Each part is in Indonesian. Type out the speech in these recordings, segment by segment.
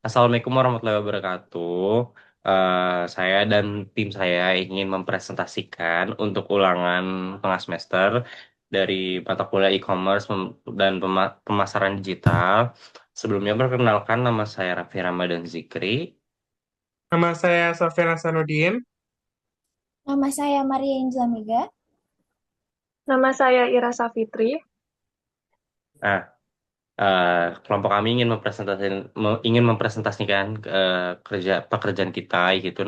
Assalamualaikum warahmatullahi wabarakatuh. Saya dan tim saya ingin mempresentasikan untuk ulangan tengah semester dari mata kuliah e-commerce dan pemasaran digital. Sebelumnya perkenalkan nama saya Raffi Ramadan Zikri. Nama saya Sofyan Hasanuddin. Nama saya Maria Inzamega. Mega. Nama saya Ira Safitri. Nah, eh, kelompok kami ingin mempresentasikan kerja pekerjaan kita yaitu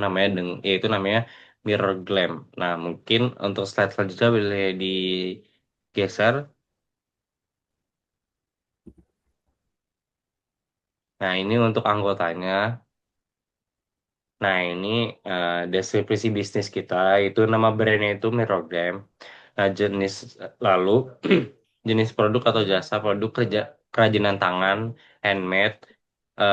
namanya Mirror Glam. Nah, mungkin untuk slide selanjutnya boleh digeser. Nah, ini untuk anggotanya. Nah, ini deskripsi bisnis kita, itu nama brandnya itu Mirror Glam. Nah, lalu jenis produk atau jasa produk kerajinan tangan, handmade,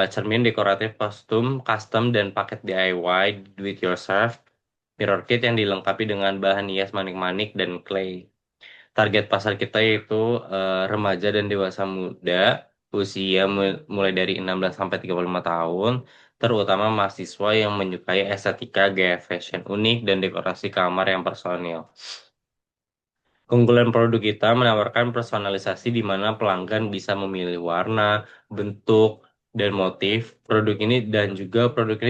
cermin dekoratif, kostum, custom, dan paket DIY, do it yourself, mirror kit yang dilengkapi dengan bahan hias manik-manik dan clay. Target pasar kita yaitu remaja dan dewasa muda, usia mulai dari 16 sampai 35 tahun, terutama mahasiswa yang menyukai estetika gaya fashion unik dan dekorasi kamar yang personal. Keunggulan produk kita menawarkan personalisasi di mana pelanggan bisa memilih warna, bentuk, dan motif. Produk ini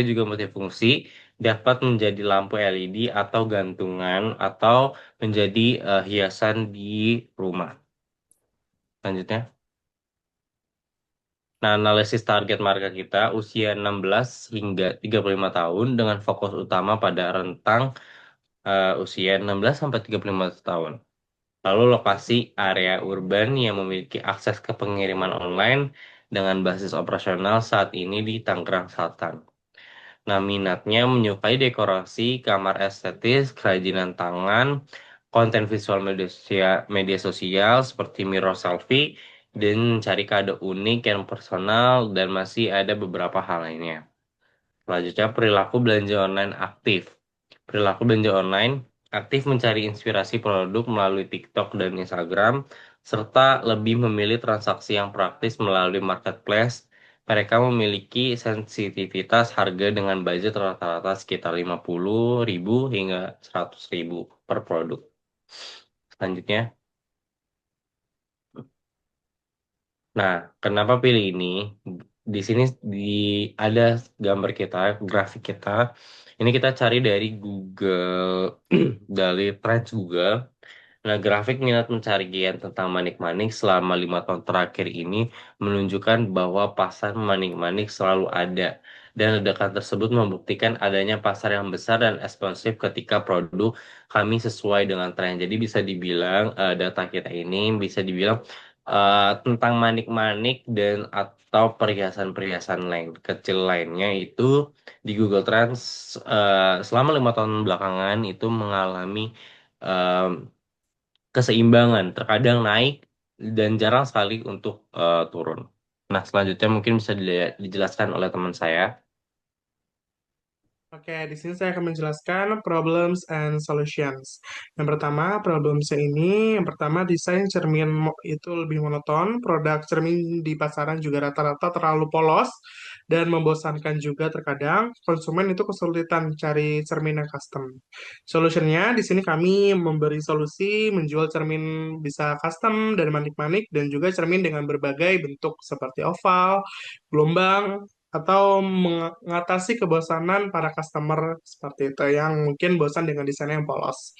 juga multifungsi, dapat menjadi lampu LED atau gantungan atau menjadi hiasan di rumah. Selanjutnya. Nah, analisis target market kita usia 16 hingga 35 tahun dengan fokus utama pada rentang usia 16 sampai 35 tahun. Lalu lokasi area urban yang memiliki akses ke pengiriman online dengan basis operasional saat ini di Tangerang Selatan. Nah, minatnya menyukai dekorasi, kamar estetis, kerajinan tangan, konten visual media sosial seperti mirror selfie, dan mencari kado unik yang personal, dan masih ada beberapa hal lainnya. Selanjutnya, perilaku belanja online aktif. Perilaku belanja online aktif mencari inspirasi produk melalui TikTok dan Instagram, serta lebih memilih transaksi yang praktis melalui marketplace. Mereka memiliki sensitivitas harga dengan budget rata-rata sekitar 50.000 hingga 100.000 per produk. Selanjutnya, nah, kenapa pilih ini? Di sini di ada gambar kita, grafik kita. Ini kita cari dari Google, dari Trends Google. Nah, grafik minat pencarian tentang manik-manik selama 5 tahun terakhir ini menunjukkan bahwa pasar manik-manik selalu ada. Dan ledakan tersebut membuktikan adanya pasar yang besar dan responsif ketika produk kami sesuai dengan tren. Jadi bisa dibilang data kita ini bisa dibilang tentang manik-manik dan atau perhiasan-perhiasan lain kecil lainnya itu di Google Trends selama 5 tahun belakangan itu mengalami eh, keseimbangan, terkadang naik dan jarang sekali untuk turun. Nah, selanjutnya mungkin bisa dijelaskan oleh teman saya. Oke, di sini saya akan menjelaskan problems and solutions. Yang pertama, problemsnya ini, yang pertama desain cermin itu lebih monoton, produk cermin di pasaran juga rata-rata terlalu polos dan membosankan juga terkadang. Konsumen itu kesulitan cari cermin yang custom. Solutionnya di sini kami memberi solusi menjual cermin bisa custom dan manik-manik dan juga cermin dengan berbagai bentuk seperti oval, gelombang, atau mengatasi kebosanan para customer seperti itu yang mungkin bosan dengan desain yang polos.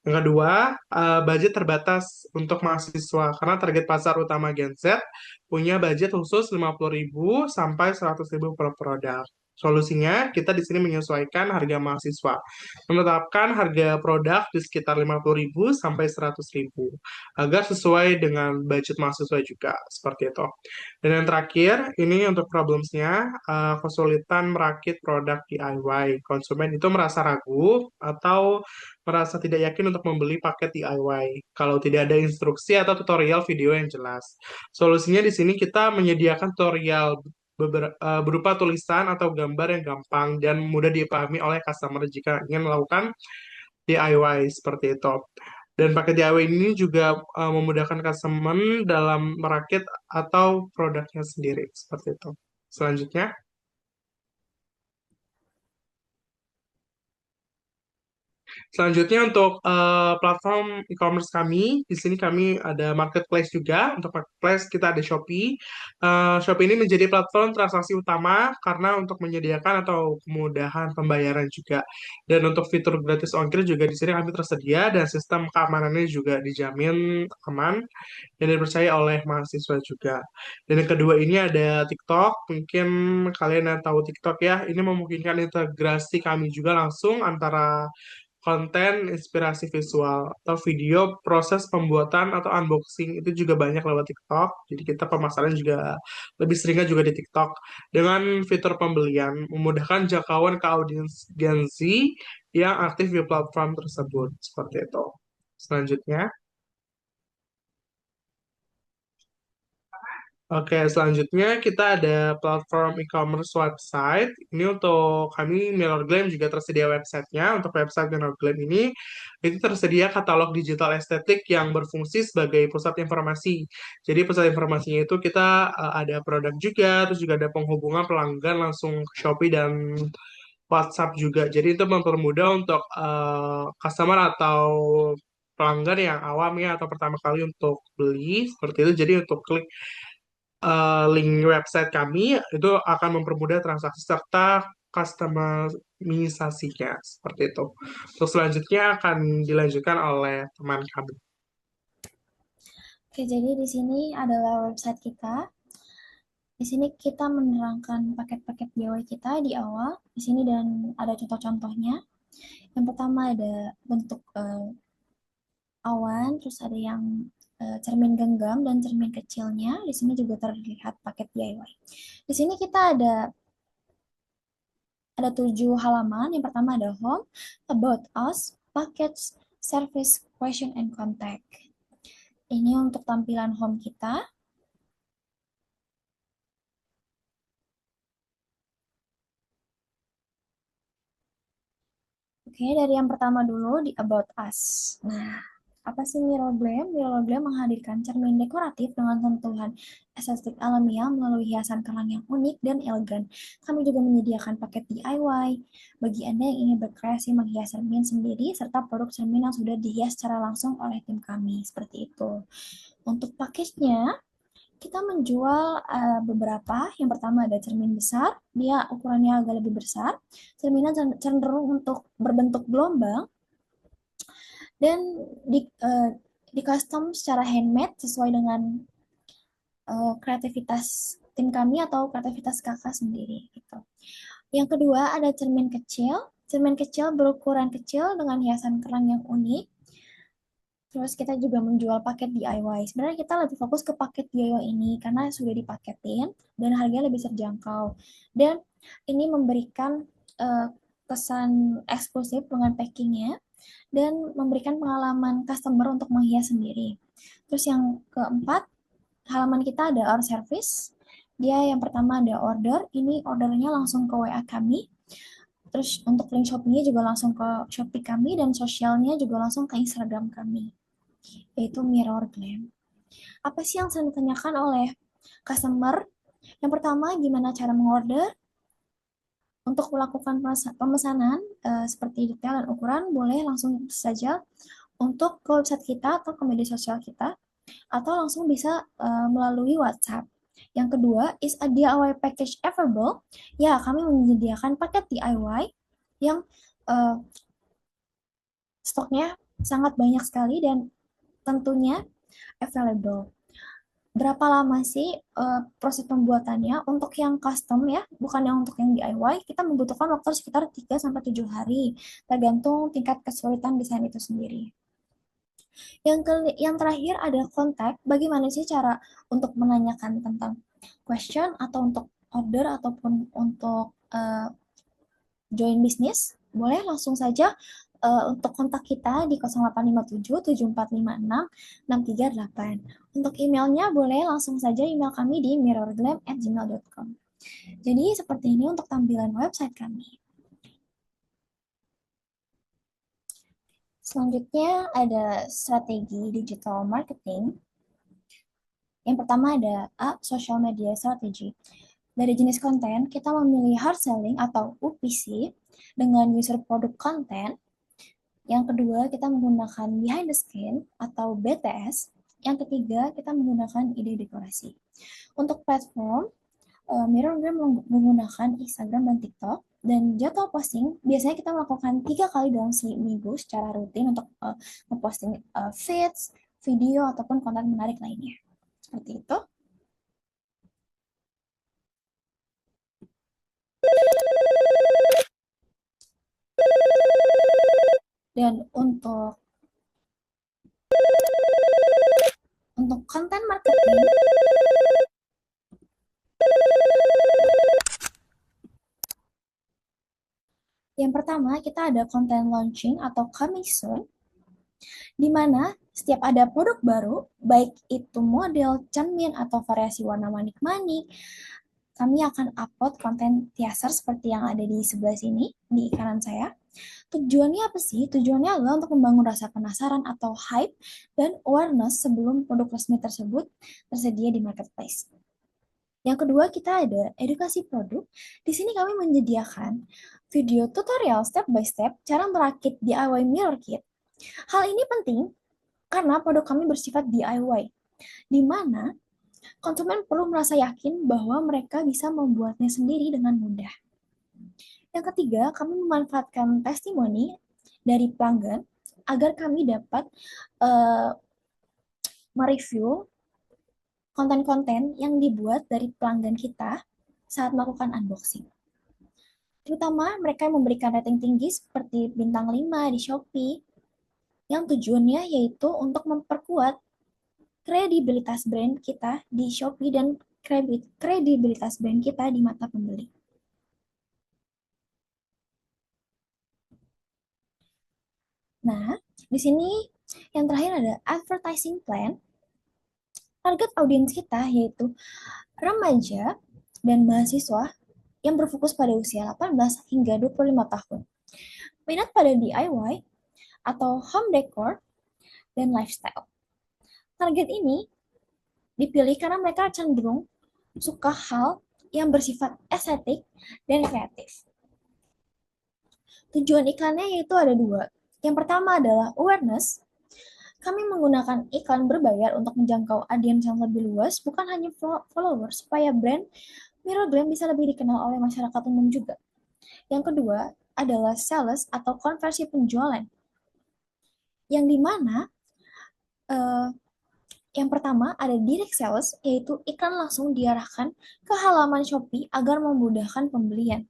Yang kedua, budget terbatas untuk mahasiswa karena target pasar utama Gen Z punya budget khusus 50.000 sampai 100.000 per produk. Solusinya, kita di sini menyesuaikan harga mahasiswa, menetapkan harga produk di sekitar 50.000 sampai 100.000 agar sesuai dengan budget mahasiswa juga, seperti itu. Dan yang terakhir, ini untuk problemsnya, kesulitan merakit produk DIY. Konsumen itu merasa ragu atau merasa tidak yakin untuk membeli paket DIY kalau tidak ada instruksi atau tutorial video yang jelas. Solusinya di sini kita menyediakan tutorial berupa tulisan atau gambar yang gampang dan mudah dipahami oleh customer jika ingin melakukan DIY seperti itu. Dan paket DIY ini juga memudahkan customer dalam merakit atau produknya sendiri seperti itu. Selanjutnya, Selanjutnya untuk platform e-commerce kami, di sini kami ada marketplace juga. Untuk marketplace kita ada Shopee. Shopee ini menjadi platform transaksi utama karena untuk menyediakan atau kemudahan pembayaran juga. Dan untuk fitur gratis ongkir juga di sini kami tersedia dan sistem keamanannya juga dijamin aman dan dipercaya oleh mahasiswa juga. Dan yang kedua ini ada TikTok. Mungkin kalian yang tahu TikTok ya, ini memungkinkan integrasi kami juga langsung antara konten, inspirasi visual, atau video, proses pembuatan atau unboxing itu juga banyak lewat TikTok. Jadi kita pemasaran juga lebih seringnya juga di TikTok. Dengan fitur pembelian, memudahkan jangkauan ke audiens Gen Z yang aktif di platform tersebut. Seperti itu. Selanjutnya. Oke, selanjutnya kita ada platform e-commerce website. Ini untuk kami Mirror Glam juga tersedia websitenya. Untuk website Mirror Glam ini, itu tersedia katalog digital estetik yang berfungsi sebagai pusat informasi. Jadi pusat informasinya itu kita ada produk juga, terus juga ada penghubungan pelanggan langsung ke Shopee dan WhatsApp juga. Jadi itu mempermudah untuk customer atau pelanggan yang awam ya atau pertama kali untuk beli seperti itu. Jadi untuk klik link website kami itu akan mempermudah transaksi serta customisasinya seperti itu. Untuk selanjutnya akan dilanjutkan oleh teman kami. Oke, jadi di sini adalah website kita. Di sini kita menerangkan paket-paket DIY kita di awal. Di sini dan ada contoh-contohnya. Yang pertama ada bentuk awan, terus ada yang cermin genggam dan cermin kecilnya. Di sini juga terlihat paket DIY. Di sini kita ada 7 halaman. Yang pertama ada home, about us, package, service, question, and contact. Ini untuk tampilan home kita. Oke, dari yang pertama dulu di About Us. Nah, apa sih Mirror Glam? Mirror Glam menghadirkan cermin dekoratif dengan sentuhan estetik alamiah melalui hiasan kerang yang unik dan elegan. Kami juga menyediakan paket DIY bagi Anda yang ingin berkreasi menghias cermin sendiri serta produk cermin yang sudah dihias secara langsung oleh tim kami. Seperti itu. Untuk paketnya, kita menjual beberapa. Yang pertama ada cermin besar, dia ukurannya agak lebih besar. Cerminnya cenderung untuk berbentuk gelombang dan di custom secara handmade sesuai dengan kreativitas tim kami atau kreativitas kakak sendiri gitu. Yang kedua ada cermin kecil. Cermin kecil berukuran kecil dengan hiasan kerang yang unik. Terus kita juga menjual paket DIY. Sebenarnya kita lebih fokus ke paket DIY ini karena sudah dipaketin dan harganya lebih terjangkau. Dan ini memberikan kesan eksklusif dengan packingnya dan memberikan pengalaman customer untuk menghias sendiri. Terus yang keempat, halaman kita ada our service. Dia yang pertama ada order. Ini ordernya langsung ke WA kami. Terus untuk link Shopee-nya juga langsung ke Shopee kami dan sosialnya juga langsung ke Instagram kami, yaitu Mirror Glam. Apa sih yang sering ditanyakan oleh customer? Yang pertama, gimana cara mengorder? Untuk melakukan pemesanan seperti detail dan ukuran, boleh langsung saja untuk ke website kita atau ke media sosial kita, atau langsung bisa melalui WhatsApp. Yang kedua, is a DIY package available? Ya, kami menyediakan paket DIY yang stoknya sangat banyak sekali dan tentunya available. Berapa lama sih proses pembuatannya? Untuk yang custom ya, bukan yang untuk yang DIY, kita membutuhkan waktu sekitar 3-7 hari, tergantung tingkat kesulitan desain itu sendiri. Yang terakhir ada kontak. Bagaimana sih cara untuk menanyakan tentang question atau untuk order ataupun untuk join bisnis? Boleh langsung saja untuk kontak kita di 0857 7456 638. Untuk emailnya boleh langsung saja email kami di mirrorglam@gmail.com. Jadi seperti ini untuk tampilan website kami. Selanjutnya ada strategi digital marketing. Yang pertama ada A, social media strategy. Dari jenis konten, kita memilih hard selling atau UPC dengan user product content. Yang kedua, kita menggunakan behind the screen atau BTS. Yang ketiga, kita menggunakan ide dekorasi. Untuk platform, Mirrorgram menggunakan Instagram dan TikTok. Dan jadwal posting, biasanya kita melakukan 3 kali dalam seminggu secara rutin untuk memposting feeds, video, ataupun konten menarik lainnya. Seperti itu. Dan untuk konten marketing, yang pertama kita ada konten launching atau coming soon, di mana setiap ada produk baru, baik itu model, cermin, atau variasi warna manik-manik, kami akan upload konten teaser seperti yang ada di sebelah sini, di kanan saya. Tujuannya apa sih? Tujuannya adalah untuk membangun rasa penasaran atau hype dan awareness sebelum produk resmi tersebut tersedia di marketplace. Yang kedua, kita ada edukasi produk. Di sini kami menyediakan video tutorial step by step cara merakit DIY mirror kit. Hal ini penting karena produk kami bersifat DIY, di mana konsumen perlu merasa yakin bahwa mereka bisa membuatnya sendiri dengan mudah. Yang ketiga, kami memanfaatkan testimoni dari pelanggan agar kami dapat mereview konten-konten yang dibuat dari pelanggan kita saat melakukan unboxing. Terutama mereka yang memberikan rating tinggi seperti bintang 5 di Shopee, yang tujuannya yaitu untuk memperkuat kredibilitas brand kita di Shopee dan kredibilitas brand kita di mata pembeli. Nah, di sini yang terakhir ada advertising plan. Target audiens kita yaitu remaja dan mahasiswa yang berfokus pada usia 18 hingga 25 tahun. Minat pada DIY atau home decor dan lifestyle. Target ini dipilih karena mereka cenderung suka hal yang bersifat estetik dan kreatif. Tujuan iklannya yaitu ada 2. Yang pertama adalah awareness. Kami menggunakan iklan berbayar untuk menjangkau audiens yang lebih luas, bukan hanya followers, supaya brand Mirrorgram bisa lebih dikenal oleh masyarakat umum juga. Yang kedua adalah sales atau konversi penjualan. Yang dimana yang pertama ada direct sales, yaitu iklan langsung diarahkan ke halaman Shopee agar memudahkan pembelian.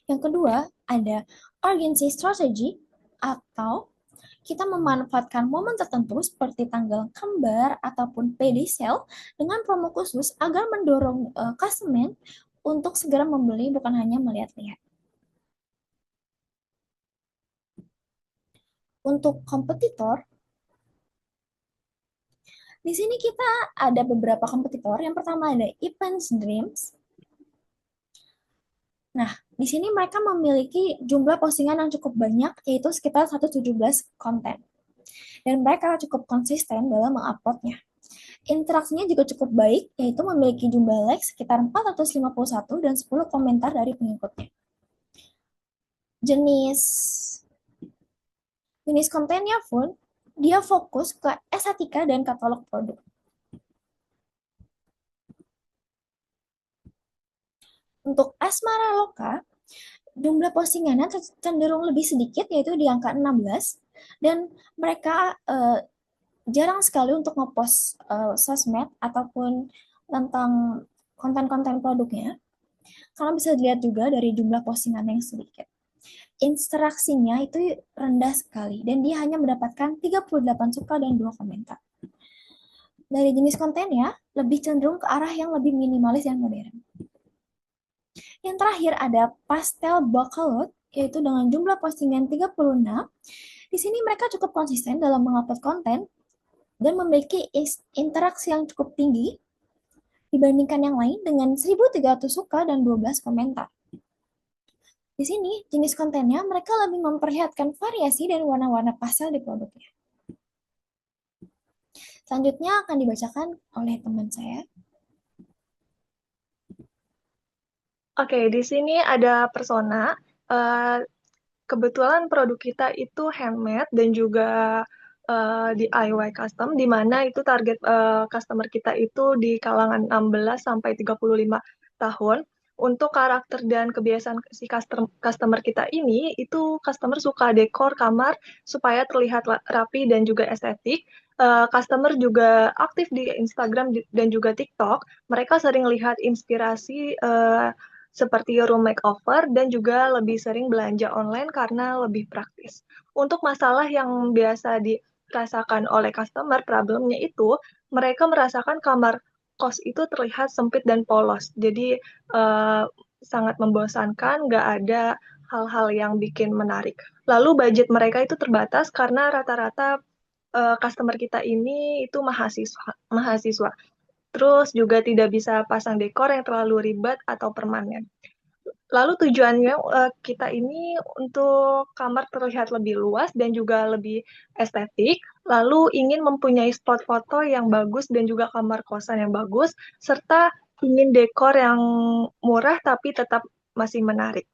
Yang kedua ada urgency strategy, atau kita memanfaatkan momen tertentu seperti tanggal kembar ataupun payday sale dengan promo khusus agar mendorong konsumen untuk segera membeli, bukan hanya melihat-lihat. Untuk kompetitor, di sini kita ada beberapa kompetitor. Yang pertama ada Events Dreams. Nah, di sini mereka memiliki jumlah postingan yang cukup banyak, yaitu sekitar 117 konten. Dan mereka cukup konsisten dalam menguploadnya. Interaksinya juga cukup baik, yaitu memiliki jumlah like sekitar 451 dan 10 komentar dari pengikutnya. Jenis kontennya pun, dia fokus ke estetika dan katalog produk. Untuk Asmara Loka, jumlah postingannya cenderung lebih sedikit, yaitu di angka 16, dan mereka jarang sekali untuk ngepost sosmed ataupun tentang konten-konten produknya, karena bisa dilihat juga dari jumlah postingan yang sedikit. Interaksinya itu rendah sekali, dan dia hanya mendapatkan 38 suka dan 2 komentar. Dari jenis kontennya, lebih cenderung ke arah yang lebih minimalis dan modern. Yang terakhir ada Pastel Bocalot, yaitu dengan jumlah postingan 36. Di sini mereka cukup konsisten dalam mengupload konten dan memiliki interaksi yang cukup tinggi dibandingkan yang lain dengan 1.300 suka dan 12 komentar. Di sini, jenis kontennya mereka lebih memperlihatkan variasi dan warna-warna pastel di produknya. Selanjutnya akan dibacakan oleh teman saya. Oke, di sini ada persona. kebetulan produk kita itu handmade dan juga DIY custom, di mana itu target customer kita itu di kalangan 16 sampai 35 tahun. Untuk karakter dan kebiasaan si customer kita ini, itu customer suka dekor kamar supaya terlihat rapi dan juga estetik. Customer juga aktif di Instagram dan juga TikTok. Mereka sering lihat inspirasi seperti room makeover dan juga lebih sering belanja online karena lebih praktis. Untuk masalah yang biasa dirasakan oleh customer, problemnya itu mereka merasakan kamar kos itu terlihat sempit dan polos. Jadi sangat membosankan, nggak ada hal-hal yang bikin menarik. Lalu budget mereka itu terbatas karena rata-rata customer kita ini itu mahasiswa. Terus juga tidak bisa pasang dekor yang terlalu ribet atau permanen. Lalu tujuannya kita ini untuk kamar terlihat lebih luas dan juga lebih estetik, lalu ingin mempunyai spot foto yang bagus dan juga kamar kosan yang bagus, serta ingin dekor yang murah tapi tetap masih menarik.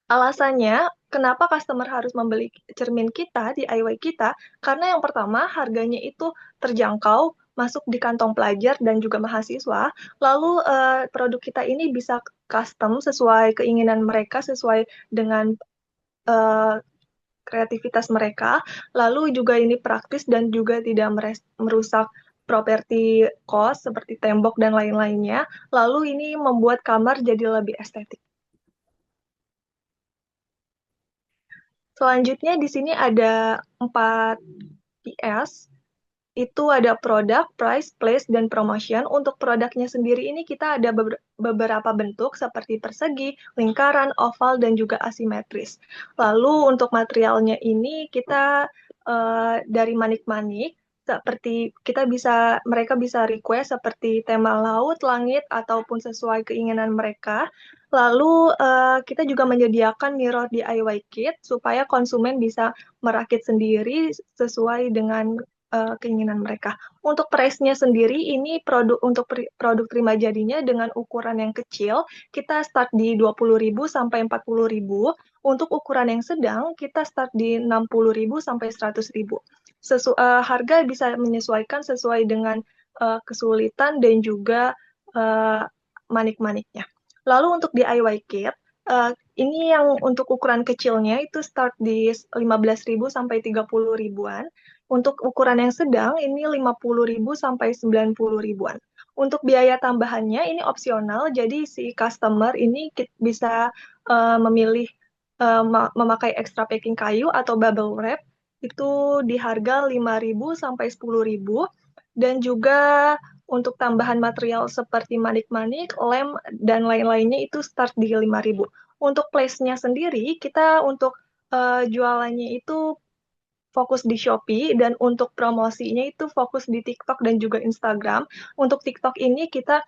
Alasannya, kenapa customer harus membeli cermin kita, DIY kita, karena yang pertama harganya itu terjangkau, masuk di kantong pelajar dan juga mahasiswa, lalu produk kita ini bisa custom sesuai keinginan mereka, sesuai dengan kreativitas mereka, lalu juga ini praktis dan juga tidak merusak properti kos seperti tembok dan lain-lainnya, lalu ini membuat kamar jadi lebih estetik. Selanjutnya di sini ada 4 PS. Itu ada produk, price, place, dan promotion. Untuk produknya sendiri ini kita ada beberapa bentuk seperti persegi, lingkaran, oval, dan juga asimetris. Lalu untuk materialnya ini kita dari manik-manik, seperti mereka bisa request seperti tema laut, langit, ataupun sesuai keinginan mereka. Lalu kita juga menyediakan mirror DIY kit supaya konsumen bisa merakit sendiri sesuai dengan keinginan mereka. Untuk price-nya sendiri, ini untuk produk terima jadinya dengan ukuran yang kecil, kita start di 20.000 sampai 40.000. Untuk ukuran yang sedang, kita start di 60.000 sampai 100.000. Harga bisa menyesuaikan sesuai dengan kesulitan dan juga manik-maniknya. Lalu untuk DIY kit, ini yang untuk ukuran kecilnya itu start di 15.000 sampai 30.000-an. Untuk ukuran yang sedang ini 50.000 sampai 90.000-an. Untuk biaya tambahannya ini opsional, jadi si customer ini bisa memilih memakai extra packing kayu atau bubble wrap itu di harga 5.000 sampai 10.000, dan juga untuk tambahan material seperti manik-manik, lem, dan lain-lainnya itu start di 5.000. Untuk place-nya sendiri, kita untuk jualannya itu fokus di Shopee, dan untuk promosinya itu fokus di TikTok dan juga Instagram. Untuk TikTok ini kita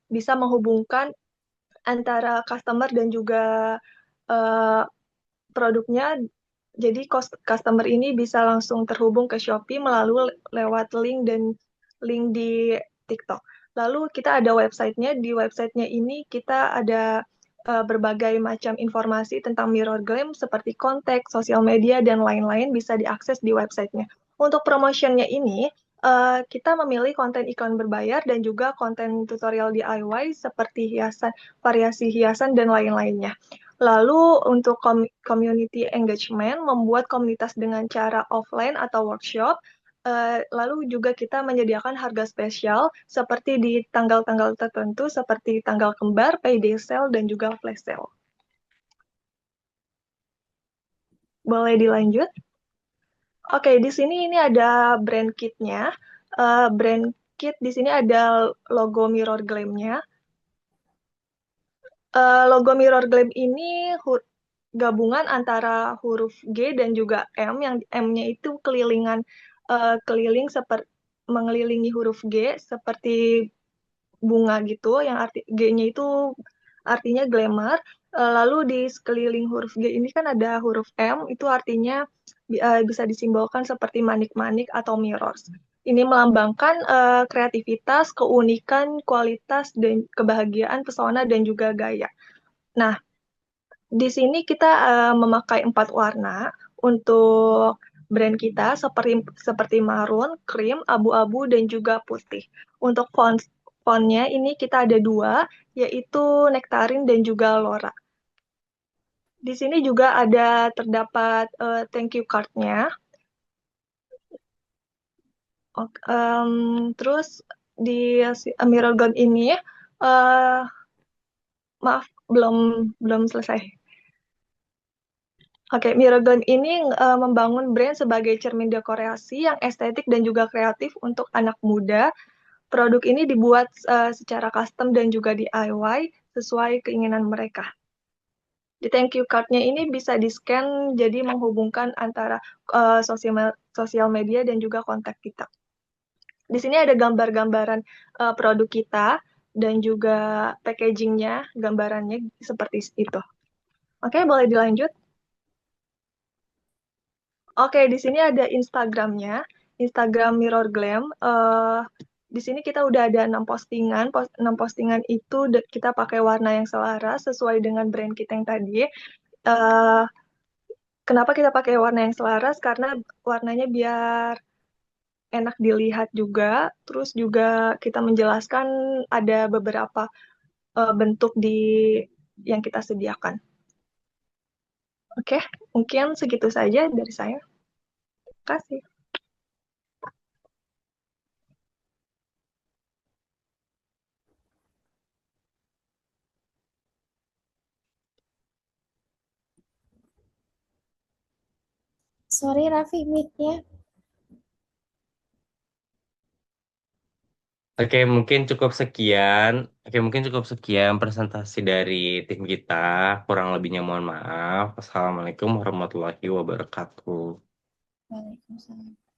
bisa menghubungkan antara customer dan juga produknya. Jadi customer ini bisa langsung terhubung ke Shopee melalui lewat link di TikTok. Lalu kita ada websitenya. Di websitenya ini kita ada berbagai macam informasi tentang Mirror Glam seperti kontak, sosial media, dan lain-lain bisa diakses di websitenya. Untuk promotionnya ini, kita memilih konten iklan berbayar dan juga konten tutorial DIY seperti variasi hiasan, dan lain-lainnya. Lalu untuk community engagement, membuat komunitas dengan cara offline atau workshop. Lalu juga kita menyediakan harga spesial seperti di tanggal-tanggal tertentu seperti tanggal kembar, payday sale, dan juga flash sale. Boleh dilanjut? Oke, di sini ini ada brand kitnya. Brand kit di sini ada logo Mirror Glam-nya. Logo Mirror Glam ini gabungan antara huruf G dan juga M, yang M-nya itu keliling seperti mengelilingi huruf G seperti bunga gitu, yang G-nya itu artinya glamour. Lalu di sekeliling huruf G ini kan ada huruf M, itu artinya bisa disimbolkan seperti manik-manik atau mirrors. Ini melambangkan kreativitas, keunikan, kualitas, dan kebahagiaan, pesona, dan juga gaya. Nah, Di sini kita memakai 4 warna untuk brand kita seperti marun, krim, abu-abu, dan juga putih. Untuk fontnya ini kita ada 2, yaitu Nektarin dan juga Lora. Di sini juga terdapat thank you card-nya. Terus di Mirror Gun ini, uh, maaf, belum belum selesai. Oke, Miragon ini membangun brand sebagai cermin dekorasi yang estetik dan juga kreatif untuk anak muda. Produk ini dibuat secara custom dan juga DIY sesuai keinginan mereka. Di thank you card-nya ini bisa di-scan jadi menghubungkan antara sosial media dan juga kontak kita. Di sini ada gambar-gambaran produk kita dan juga packaging-nya, gambarannya seperti itu. Oke, boleh dilanjut? Oke, di sini ada Instagramnya, Instagram Mirror Glam. Di sini kita udah ada 6 postingan. 6 postingan itu kita pakai warna yang selaras sesuai dengan brand kita yang tadi. Uh, Kenapa kita pakai warna yang selaras? Karena warnanya biar enak dilihat juga. Terus juga kita menjelaskan ada beberapa bentuk yang kita sediakan. Oke, mungkin segitu saja dari saya. Terima kasih. Sorry Raffi, mic-nya. Oke, mungkin cukup sekian presentasi dari tim kita. Kurang lebihnya mohon maaf. Assalamualaikum warahmatullahi wabarakatuh. Waalaikumsalam.